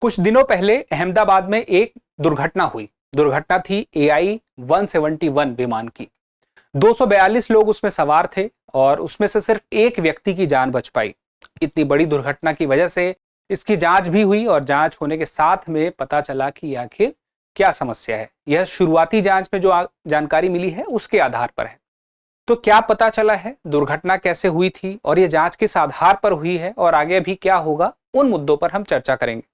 कुछ दिनों पहले अहमदाबाद में एक दुर्घटना हुई। दुर्घटना थी AI-171 विमान की। 242 लोग उसमें सवार थे और उसमें से सिर्फ एक व्यक्ति की जान बच पाई। इतनी बड़ी दुर्घटना की वजह से इसकी जांच भी हुई और जांच होने के साथ में पता चला कि आखिर क्या समस्या है। यह शुरुआती जांच में जो जानकारी मिली है उसके आधार पर है। तो क्या पता चला है, दुर्घटना कैसे हुई थी और यह जांच किस आधार पर हुई है और आगे भी क्या होगा, उन मुद्दों पर हम चर्चा करेंगे।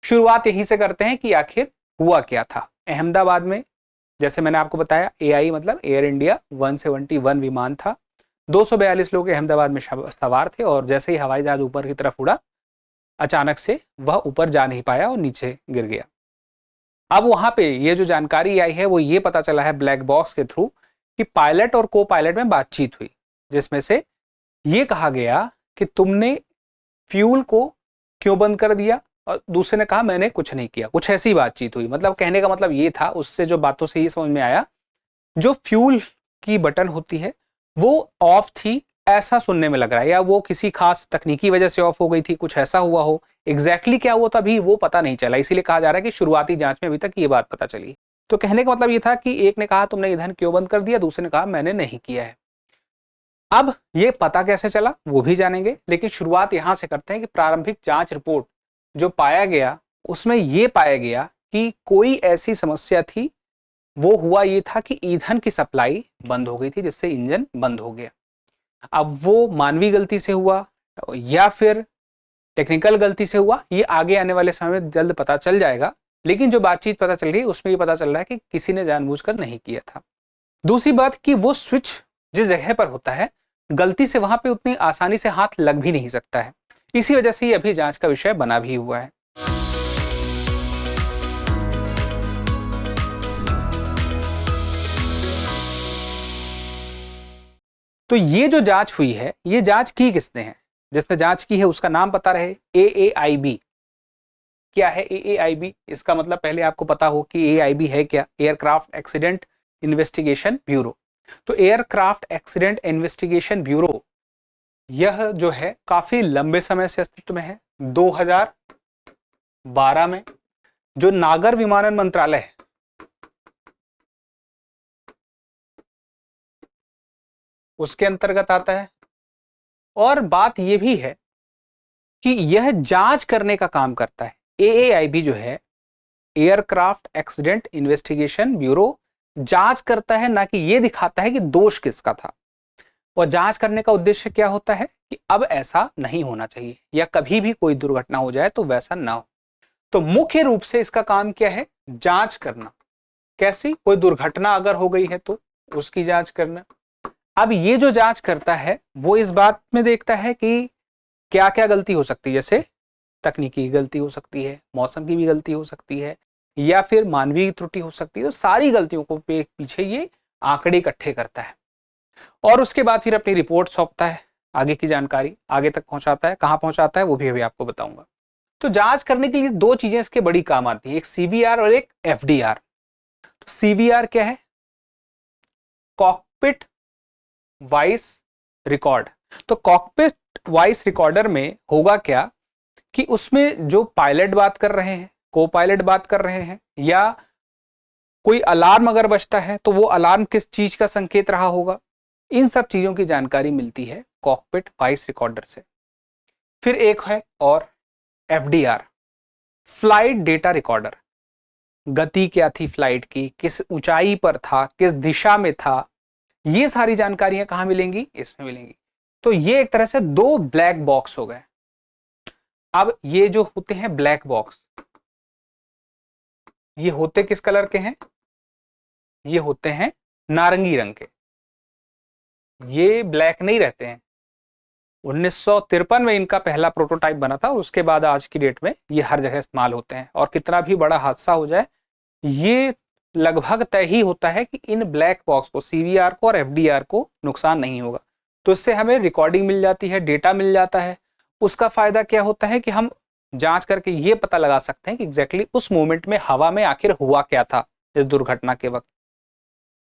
शुरुआत यहीं से करते हैं कि आखिर हुआ क्या था। अहमदाबाद में, जैसे मैंने आपको बताया, AI मतलब एयर इंडिया 171 विमान था। 242 लोग अहमदाबाद में सवार थे और जैसे ही हवाई जहाज ऊपर की तरफ उड़ा, अचानक से वह ऊपर जा नहीं पाया और नीचे गिर गया। अब वहां पे ये जो जानकारी आई है वो ये पता चला है ब्लैक बॉक्स के थ्रू कि पायलट और को पायलट में बातचीत हुई, जिसमें से ये कहा गया कि तुमने फ्यूल को क्यों बंद कर दिया, और दूसरे ने कहा मैंने कुछ नहीं किया। कुछ ऐसी बातचीत हुई। मतलब कहने का मतलब ये था, उससे जो बातों से ये समझ में आया, जो फ्यूल की बटन होती है वो ऑफ थी, ऐसा सुनने में लग रहा है, या वो किसी खास तकनीकी वजह से ऑफ हो गई थी, कुछ ऐसा हुआ हो। एग्जैक्टली क्या हुआ था अभी वो पता नहीं चला, इसीलिए कहा जा रहा है कि शुरुआती जांच में अभी तक ये बात पता चली। तो कहने का मतलब ये था कि एक ने कहा तुमने ईंधन क्यों बंद कर दिया, दूसरे ने कहा मैंने नहीं किया है। अब ये पता कैसे चला वो भी जानेंगे, लेकिन शुरुआत यहां से करते हैं कि प्रारंभिक जांच रिपोर्ट जो पाया गया उसमें यह पाया गया कि कोई ऐसी समस्या थी। वो हुआ ये था कि ईंधन की सप्लाई बंद हो गई थी, जिससे इंजन बंद हो गया। अब वो मानवीय गलती से हुआ या फिर टेक्निकल गलती से हुआ, ये आगे आने वाले समय में जल्द पता चल जाएगा। लेकिन जो बातचीत पता चल रही है उसमें ये पता चल रहा है कि किसी ने जानबूझकर नहीं किया था। दूसरी बात कि वो स्विच जिस जगह पर होता है, गलती से वहां पे उतनी आसानी से हाथ लग भी नहीं सकता है। इसी वजह से ये अभी जांच का विषय बना भी हुआ है। तो ये जो जांच हुई है, ये जांच की किसने है? जिसने जांच की है उसका नाम पता रहे, AAIB। क्या है AAIB? इसका मतलब पहले आपको पता हो कि AAIB है क्या। Aircraft accident investigation bureau. तो एयरक्राफ्ट एक्सीडेंट इन्वेस्टिगेशन ब्यूरो यह जो है काफी लंबे समय से अस्तित्व में है। 2012 में जो नागर विमानन मंत्रालय है उसके अंतर्गत आता है। और बात यह भी है कि यह जांच करने का काम करता है। AAIB जो है, एयरक्राफ्ट एक्सीडेंट इन्वेस्टिगेशन ब्यूरो, जांच करता है, ना कि यह दिखाता है कि दोष किसका था। और जांच करने का उद्देश्य क्या होता है कि अब ऐसा नहीं होना चाहिए, या कभी भी कोई दुर्घटना हो जाए तो वैसा ना हो। तो मुख्य रूप से इसका काम क्या है? जांच करना। कैसी? कोई दुर्घटना अगर हो गई है तो उसकी जांच करना। अब ये जो जांच करता है वो इस बात में देखता है कि क्या क्या गलती हो सकती है। जैसे तकनीकी गलती हो सकती है, मौसम की भी गलती हो सकती है, या फिर मानवीय त्रुटि हो सकती है। तो सारी गलतियों को पीछे ये आंकड़े इकट्ठे करता है और उसके बाद फिर अपनी रिपोर्ट सौंपता है, आगे की जानकारी आगे तक पहुंचाता है। कहां पहुंचाता है वो भी अभी आपको बताऊंगा। तो जांच करने के लिए दो चीजें इसके बड़ी काम आती है, एक CVR और एक FDR। तो CVR क्या है? Cockpit voice record. तो कॉकपिट वॉइस रिकॉर्डर में होगा क्या कि उसमें जो पायलट बात कर रहे हैं, को पायलट बात कर रहे हैं, या कोई अलार्म अगर बजता है तो वो अलार्म किस चीज का संकेत रहा होगा, इन सब चीजों की जानकारी मिलती है कॉकपिट वॉइस रिकॉर्डर से। फिर एक है और FDR, फ्लाइट डेटा रिकॉर्डर। गति क्या थी फ्लाइट की, किस ऊंचाई पर था, किस दिशा में था, ये सारी जानकारियां कहां मिलेंगी? इसमें मिलेंगी। तो ये एक तरह से दो ब्लैक बॉक्स हो गए। अब ये जो होते हैं ब्लैक बॉक्स, ये होते किस कलर के हैं? ये होते हैं नारंगी रंग के। ये ब्लैक नहीं रहते हैं। 1953 में इनका पहला प्रोटोटाइप बना था और उसके बाद आज की डेट में ये हर जगह इस्तेमाल होते हैं। और कितना भी बड़ा हादसा हो जाए, ये लगभग तय ही होता है कि इन ब्लैक बॉक्स को, CVR को और FDR को नुकसान नहीं होगा। तो इससे हमें रिकॉर्डिंग मिल जाती है, डेटा मिल जाता है। उसका फायदा क्या होता है कि हम जांच करके ये पता लगा सकते हैं कि एग्जैक्टली उस मोमेंट में हवा में आखिर हुआ क्या था इस दुर्घटना के वक्त।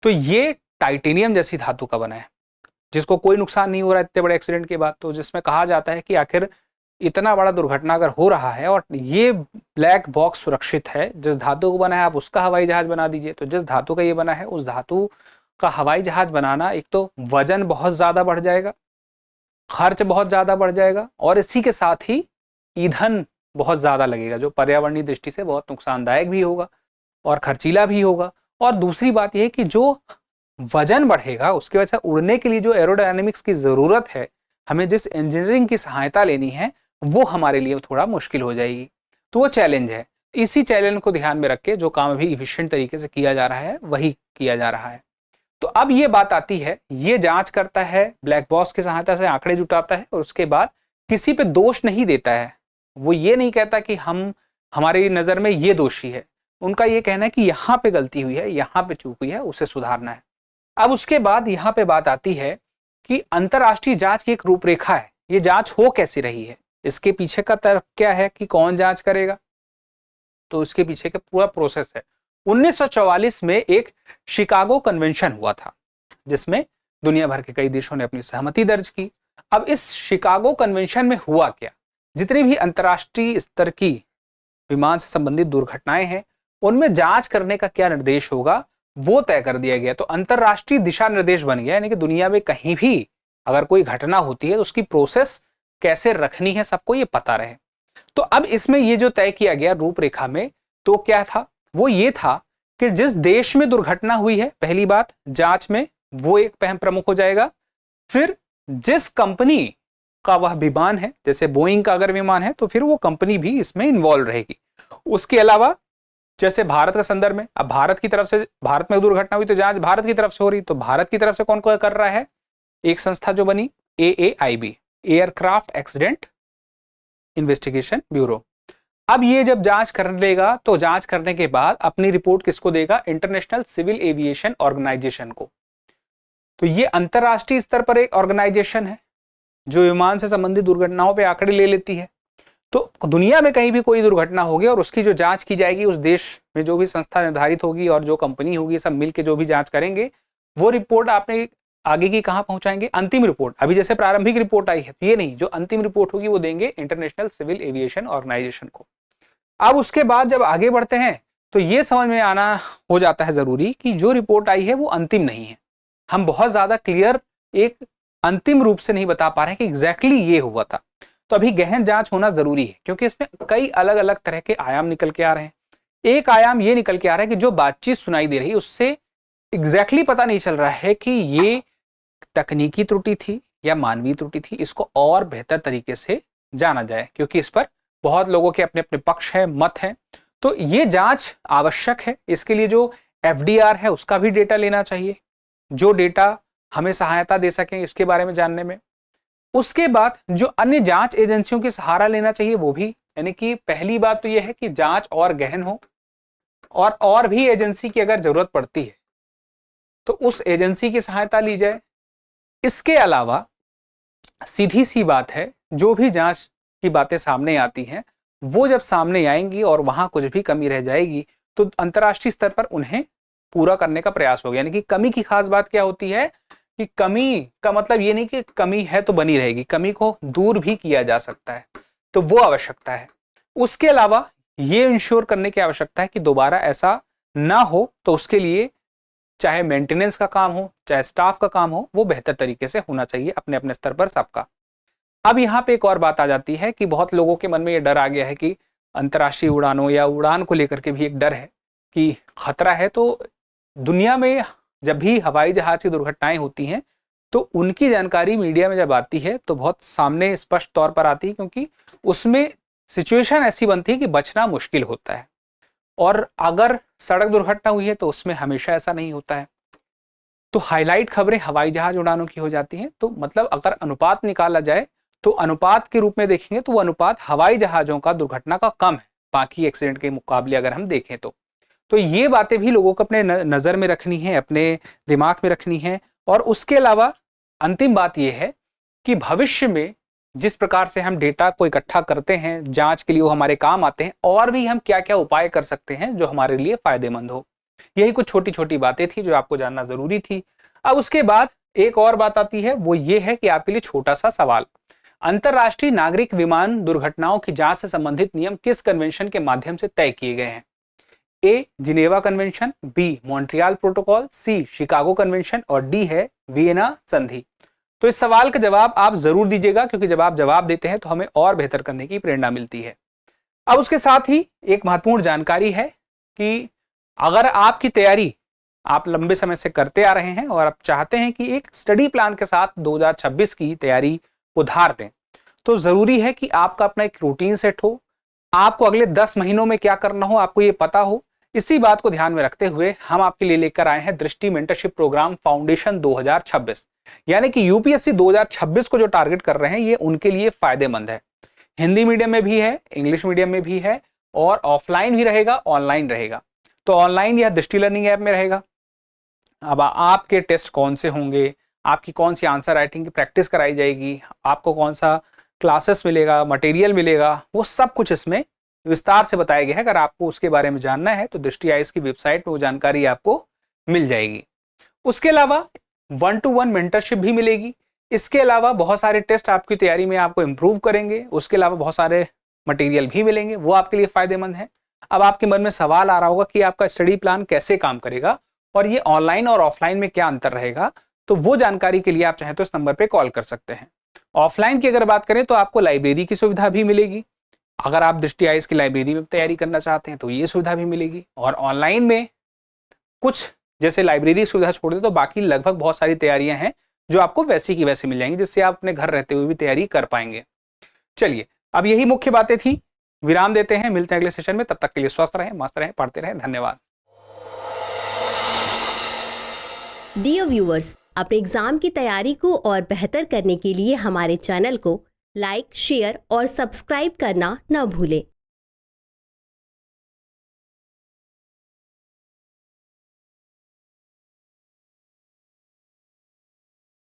तो ये टाइटेनियम जैसी धातु का बना है जिसको कोई नुकसान नहीं हो रहा है इतने बड़े एक्सीडेंट के बाद। तो जिसमें कहा जाता है कि आखिर इतना बड़ा दुर्घटना अगर हो रहा है और ये ब्लैक बॉक्स सुरक्षित है, जिस धातु को बना है आप उसका हवाई जहाज बना दीजिए, तो जिस धातु का ये बना है उस धातु का हवाई जहाज बनाना, एक तो वजन बहुत ज्यादा बढ़ जाएगा, खर्च बहुत ज्यादा बढ़ जाएगा, और इसी के साथ ही ईंधन बहुत ज्यादा लगेगा जो पर्यावरणीय दृष्टि से बहुत नुकसानदायक भी होगा और खर्चीला भी होगा। और दूसरी बात यह है कि जो वजन बढ़ेगा उसकी वजह से उड़ने के लिए जो एरोडायनेमिक्स की जरूरत है, हमें जिस इंजीनियरिंग की सहायता लेनी है, वो हमारे लिए थोड़ा मुश्किल हो जाएगी। तो वो चैलेंज है। इसी चैलेंज को ध्यान में रख के जो काम अभी इफिशिएंट तरीके से किया जा रहा है वही किया जा रहा है। तो अब ये बात आती है, ये जांच करता है, ब्लैक बॉक्स की सहायता से आंकड़े जुटाता है और उसके बाद किसी पे दोष नहीं देता है। वो ये नहीं कहता कि हमारी नजर में ये दोषी है। उनका ये कहना है कि यहाँ पे गलती हुई है, यहाँ पे चूक हुई है, उसे सुधारना है। अब उसके बाद यहाँ पे बात आती है कि अंतरराष्ट्रीय जांच की एक रूपरेखा है। ये जांच हो कैसी रही है, इसके पीछे का तर्क क्या है कि कौन जांच करेगा, तो इसके पीछे का पूरा प्रोसेस है। 1944 में एक शिकागो कन्वेंशन हुआ था जिसमें दुनिया भर के कई देशों ने अपनी सहमति दर्ज की। अब इस शिकागो कन्वेंशन में हुआ क्या, जितनी भी अंतरराष्ट्रीय स्तर की विमान से संबंधित दुर्घटनाएं हैं उनमें जांच करने का क्या निर्देश होगा वो तय कर दिया गया। तो अंतरराष्ट्रीय दिशा निर्देश बन गया, यानी कि दुनिया में कहीं भी अगर कोई घटना होती है तो उसकी प्रोसेस कैसे रखनी है सबको ये पता रहे। तो अब इसमें ये जो तय किया गया रूपरेखा में, तो क्या था, वो ये था कि जिस देश में दुर्घटना हुई है पहली बात जांच में वो एक प्रमुख हो जाएगा। फिर जिस कंपनी का वह विमान है, जैसे बोइंग का अगर विमान है तो फिर वो कंपनी भी इसमें इन्वॉल्व रहेगी। उसके अलावा जैसे भारत का संदर्भ में, अब भारत की तरफ से, भारत में दुर्घटना हुई तो जांच भारत की तरफ से हो रही, तो भारत की तरफ से कौन कौन कर रहा है, एक संस्था जो बनी AAIB, aircraft accident investigation bureau. अब ये जब जांच कर लेगा तो जांच करने के बाद अपनी रिपोर्ट किसको देगा, इंटरनेशनल सिविल एविएशन ऑर्गेनाइजेशन को। तो ये अंतरराष्ट्रीय स्तर पर एक ऑर्गेनाइजेशन है जो विमान से संबंधित दुर्घटनाओं पे आंकड़े ले लेती है। तो दुनिया में कहीं भी कोई दुर्घटना होगी और उसकी जो जांच की जाएगी, उस देश में जो भी संस्था निर्धारित होगी और जो कंपनी होगी, सब मिलकर जो भी जांच करेंगे, वो रिपोर्ट आपने आगे की कहां पहुंचाएंगे, अंतिम रिपोर्ट। अभी जैसे प्रारंभिक रिपोर्ट आई है तो ये नहीं, जो अंतिम रिपोर्ट होगी वो देंगे इंटरनेशनल सिविल एविएशन ऑर्गेनाइजेशन को। अब उसके बाद जब आगे बढ़ते हैं तो ये समझ में आना हो जाता है जरूरी कि जो रिपोर्ट आई है वो अंतिम नहीं है। हम बहुत ज्यादा क्लियर एक अंतिम रूप से नहीं बता पा रहे हैं कि एग्जैक्टली ये हुआ था। तो अभी गहन जांच होना जरूरी है क्योंकि इसमें कई अलग अलग तरह के आयाम निकल के आ रहे हैं। एक आयाम ये निकल के आ रहा है कि जो बातचीत सुनाई दे रही है उससे एग्जैक्टली पता नहीं चल रहा है कि ये तकनीकी त्रुटि थी या मानवीय त्रुटि थी। इसको और बेहतर तरीके से जाना जाए क्योंकि इस पर बहुत लोगों के अपने अपने पक्ष है, मत है। तो ये जांच आवश्यक है। इसके लिए जो FDR है उसका भी डेटा लेना चाहिए, जो डेटा हमें सहायता दे सके इसके बारे में जानने में। उसके बाद जो अन्य जांच एजेंसियों की सहारा लेना चाहिए वो भी, यानी कि पहली बात तो यह है कि जांच और गहन हो और भी एजेंसी की अगर जरूरत पड़ती है तो उस एजेंसी की सहायता ली जाए। इसके अलावा सीधी सी बात है, जो भी जांच की बातें सामने आती हैं वो जब सामने आएंगी और वहां कुछ भी कमी रह जाएगी तो अंतर्राष्ट्रीय स्तर पर उन्हें पूरा करने का प्रयास होगा। यानी कि कमी की खास बात क्या होती है कि कमी का मतलब ये नहीं कि कमी है तो बनी रहेगी, कमी को दूर भी किया जा सकता है, तो वो आवश्यकता है। उसके अलावा ये इंश्योर करने की आवश्यकता है कि दोबारा ऐसा ना हो, तो उसके लिए चाहे मेंटेनेंस का काम हो चाहे स्टाफ का काम हो, वो बेहतर तरीके से होना चाहिए अपने अपने स्तर पर सबका। अब यहाँ पे एक और बात आ जाती है कि बहुत लोगों के मन में ये डर आ गया है कि अंतर्राष्ट्रीय उड़ानों या उड़ान को लेकर के भी एक डर है कि खतरा है। तो दुनिया में जब भी हवाई जहाज की दुर्घटनाएं होती हैं तो उनकी जानकारी मीडिया में जब आती है तो बहुत सामने स्पष्ट तौर पर आती है, क्योंकि उसमें सिचुएशन ऐसी बनती है कि बचना मुश्किल होता है। और अगर सड़क दुर्घटना हुई है तो उसमें हमेशा ऐसा नहीं होता है। तो हाईलाइट खबरें हवाई जहाज उड़ानों की हो जाती हैं। तो मतलब अगर अनुपात निकाला जाए तो अनुपात के रूप में देखेंगे तो वो अनुपात हवाई जहाजों का दुर्घटना का कम है बाकी एक्सीडेंट के मुकाबले अगर हम देखें तो ये बातें भी लोगों को अपने नजर में रखनी है, अपने दिमाग में रखनी है। और उसके अलावा अंतिम बात यह है कि भविष्य में जिस प्रकार से हम डेटा को इकट्ठा करते हैं जांच के लिए, वो हमारे काम आते हैं, और भी हम क्या क्या उपाय कर सकते हैं जो हमारे लिए फायदेमंद हो। यही कुछ छोटी छोटी बातें थी जो आपको जानना जरूरी थी। अब उसके बाद एक और बात आती है, वो ये है कि आपके लिए छोटा सा सवाल। अंतरराष्ट्रीय नागरिक विमान दुर्घटनाओं की जांच से संबंधित नियम किस कन्वेंशन के माध्यम से तय किए गए हैं? A Geneva convention, B Montreal protocol, C Chicago convention और डी है वियना संधि। तो इस सवाल का जवाब आप जरूर दीजिएगा, क्योंकि जब आप जवाब देते हैं तो हमें और बेहतर करने की प्रेरणा मिलती है। अब उसके साथ ही एक महत्वपूर्ण जानकारी है कि अगर आपकी तैयारी आप लंबे समय से करते आ रहे हैं और आप चाहते हैं कि एक स्टडी प्लान के साथ 2026 की तैयारी उधार दें, तो जरूरी है कि आपका अपना एक रूटीन सेट हो, आपको अगले 10 महीनों में क्या करना हो आपको ये पता हो। इसी बात को ध्यान में रखते हुए हम आपके लिए लेकर आए हैं दृष्टि मेंटरशिप प्रोग्राम फाउंडेशन 2026, यानी कि यूपीएससी 2026 को जो टारगेट कर रहे हैं ये उनके लिए फायदेमंद है। हिंदी मीडियम में भी है, इंग्लिश मीडियम में भी है और ऑफलाइन भी रहेगा, ऑनलाइन रहेगा। तो ऑनलाइन यह दृष्टि लर्निंग ऐप में रहेगा। अब आपके टेस्ट कौन से होंगे, आपकी कौन सी आंसर राइटिंग की प्रैक्टिस कराई जाएगी, आपको कौन सा क्लासेस मिलेगा, मटेरियल मिलेगा, वो सब कुछ इसमें विस्तार से बताया गया है। अगर आपको उसके बारे में जानना है तो दृष्टि आईएएस की वेबसाइट में वो जानकारी आपको मिल जाएगी। उसके अलावा 1-to-1 मेंटरशिप भी मिलेगी। इसके अलावा बहुत सारे टेस्ट आपकी तैयारी में आपको इंप्रूव करेंगे। उसके अलावा बहुत सारे मटेरियल भी मिलेंगे, वो आपके लिए फायदेमंद है। अब आपके मन में सवाल आ रहा होगा कि आपका स्टडी प्लान कैसे काम करेगा और ये ऑनलाइन और ऑफलाइन में क्या अंतर रहेगा। तो वो जानकारी के लिए आप चाहें तो इस नंबर पे कॉल कर सकते हैं। ऑफलाइन की अगर बात करें तो आपको लाइब्रेरी की सुविधा भी मिलेगी। अगर आप दृष्टि आईएएस की लाइब्रेरी में तैयारी करना चाहते हैं तो ये सुविधा भी मिलेगी। और ऑनलाइन में कुछ जैसे लाइब्रेरी सुविधा छोड़ दे तो बाकी लगभग बहुत सारी तैयारियां हैं जो आपको वैसी की वैसे मिल जाएंगी, जिससे आप अपने घर रहते हुए भी तैयारी कर पाएंगे। चलिए, अब यही मुख्य बातें थी। विराम देते हैं, मिलते हैं अगले सेशन में। तब तक के लिए स्वस्थ रहें, मस्त रहें, पढ़ते रहें। धन्यवाद। डियर व्यूअर्स, अपने एग्जाम की तैयारी को और बेहतर करने के लिए हमारे चैनल को लाइक, शेयर और सब्सक्राइब करना न भूलें।